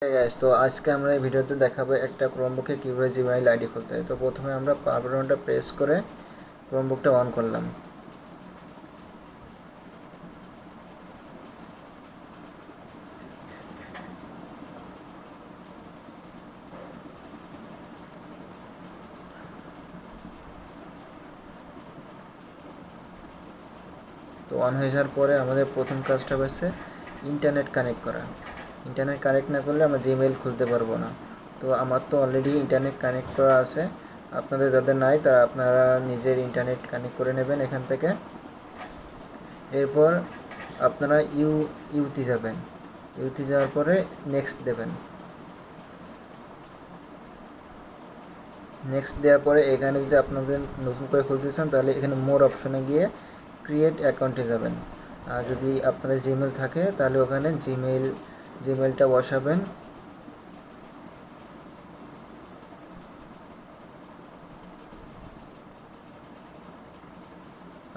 Guys, তো আজকে আমরা এই ভিডিওতে দেখাবো একটা ক্রোমবুকে কীভাবে জিমেইল আইডি খুলতে হয়। তো প্রথমে আমরা পাওয়ার বাটনটা প্রেস করে ক্রোমবুকটা অন করলাম। তো অন হয়ে যাওয়ার পরে আমাদের প্রথম কাজটা হচ্ছে ইন্টারনেট কানেক্ট করা। ইন্টারনেট কানেক্ট না করলে আমরা জিমেইল খুলতে পারবো না। তো আমার তো অলরেডি ইন্টারনেট কানেক্ট করা আছে, আপনাদের যাদের নাই তারা আপনারা নিজের ইন্টারনেট কানেক্ট করে নেবেন এখান থেকে। এরপর আপনারা ইউতে যাবেন। ইউতে যাওয়ার পরে নেক্সট দেবেন। নেক্সট দেওয়ার পরে এখানে যদি আপনাদের নতুন করে খুলতে চান তাহলে এখানে মোর অপশনে গিয়ে ক্রিয়েট অ্যাকাউন্টে যাবেন। আর যদি আপনাদের জিমেল থাকে তাহলে ওখানে জিমেলটা বসাবেন।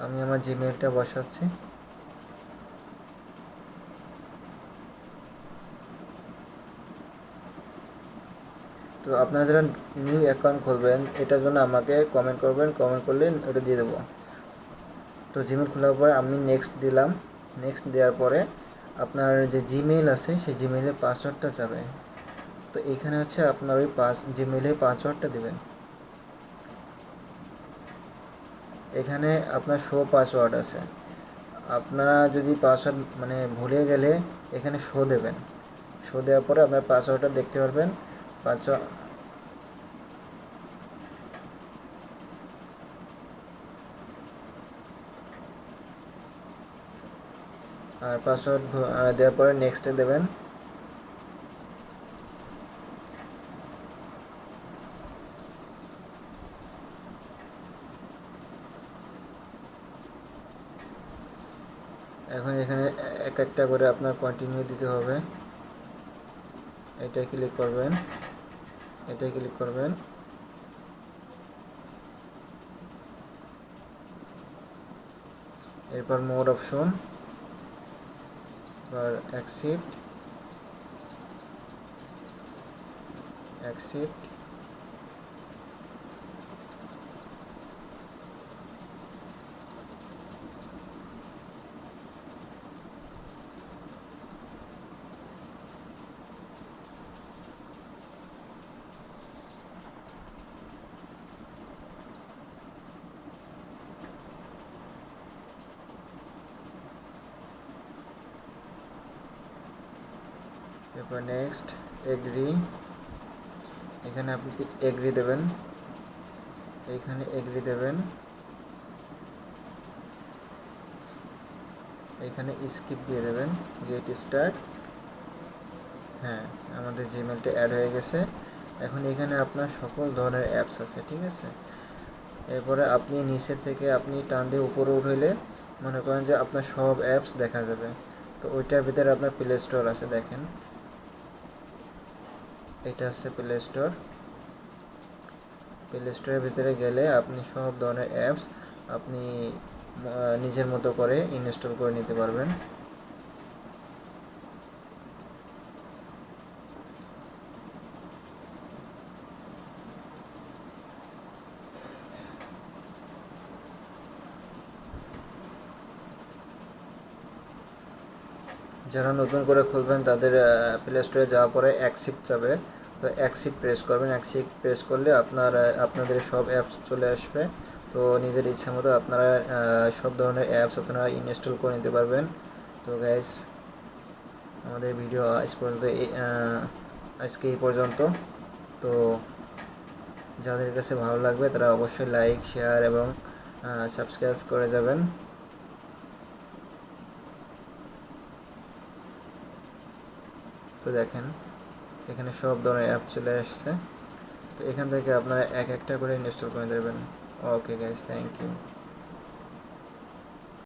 আমি আমার জিমেলটা বসাচ্ছি। তো আপনারা যারা নিউ অ্যাকাউন্ট খুলবেন এটার জন্য আমাকে কমেন্ট করবেন, কমেন্ট করলে ওটা দিয়ে দেবো। তো জিমেল খোলার পরে আমি নেক্সট দিলাম। নেক্সট দেওয়ার পরে আপনার যে জিমেল আছে সেই জিমেলের পাসওয়ার্ডটা যাবে। তো এইখানে হচ্ছে আপনার ওই জিমেলের পাসওয়ার্ডটা দেবেন। এখানে আপনার শো পাসওয়ার্ড আছে, আপনারা যদি পাসওয়ার্ড ভুলে গেলে এখানে শো দেবেন। শো দেওয়ার পরে আপনার পাসওয়ার্ডটা দেখতে পারবেন। পাসওয়ার্ড আর পাসওয়ার্ড দেওয়ার পরে নেক্সটে দেবেন। এখন এখানে এক একটা করে আপনার কন্টিনিউ দিতে হবে। এটাই ক্লিক করবেন, এটাই ক্লিক করবেন। এরপর মোর অপশন, এবার অ্যাকসেপ্ট। এরপর নেক্সট, এগ্রি। এখানে আপনি এগ্রি দেবেন, এইখানে এগ্রি দেবেন। এইখানে স্কিপ দিয়ে দেবেন, গেট স্টার্ট। হ্যাঁ, আমাদের জিমেলটা অ্যাড হয়ে গেছে। এখন এখানে আপনার সকল ধরনের অ্যাপস আছে, ঠিক আছে। এরপরে আপনি নিচের থেকে আপনি টান দিয়ে উপরে উঠাইলে মনে করেন যে আপনার সব অ্যাপস দেখা যাবে। তো ওইটার ভিতরে আপনার প্লে স্টোর আছে, দেখেন এটা হচ্ছে প্লে স্টোর। প্লে স্টোরের ভিতরে গেলে আপনি সব ধরনের অ্যাপস আপনি নিজের মতো করে ইনস্টল করে নিতে পারবেন। যারা নতুন করে খুলবেন তাদের প্লে স্টোরে যাওয়ার পরে অ্যাকসেপ্ট যাবে। তো অ্যাকসেপ্ট প্রেস করবেন। অ্যাকসেপ্ট প্রেস করলে আপনাদের সব অ্যাপস চলে আসবে। তো নিজের ইচ্ছা মতো আপনারা সব ধরনের অ্যাপস আপনারা ইনস্টল করে নিতে পারবেন। তো গাইস, আমাদের ভিডিও আজকে এই পর্যন্ত। তো যাদের কাছে ভালো লাগবে তারা অবশ্যই লাইক, শেয়ার এবং সাবস্ক্রাইব করে যাবেন। তো দেখেন এখানে সব ধরনের অ্যাপ চলে আসছে। তো এখান থেকে আপনারা এক একটা করে ইনস্টল করে দেবেন। Okay guys, thank you.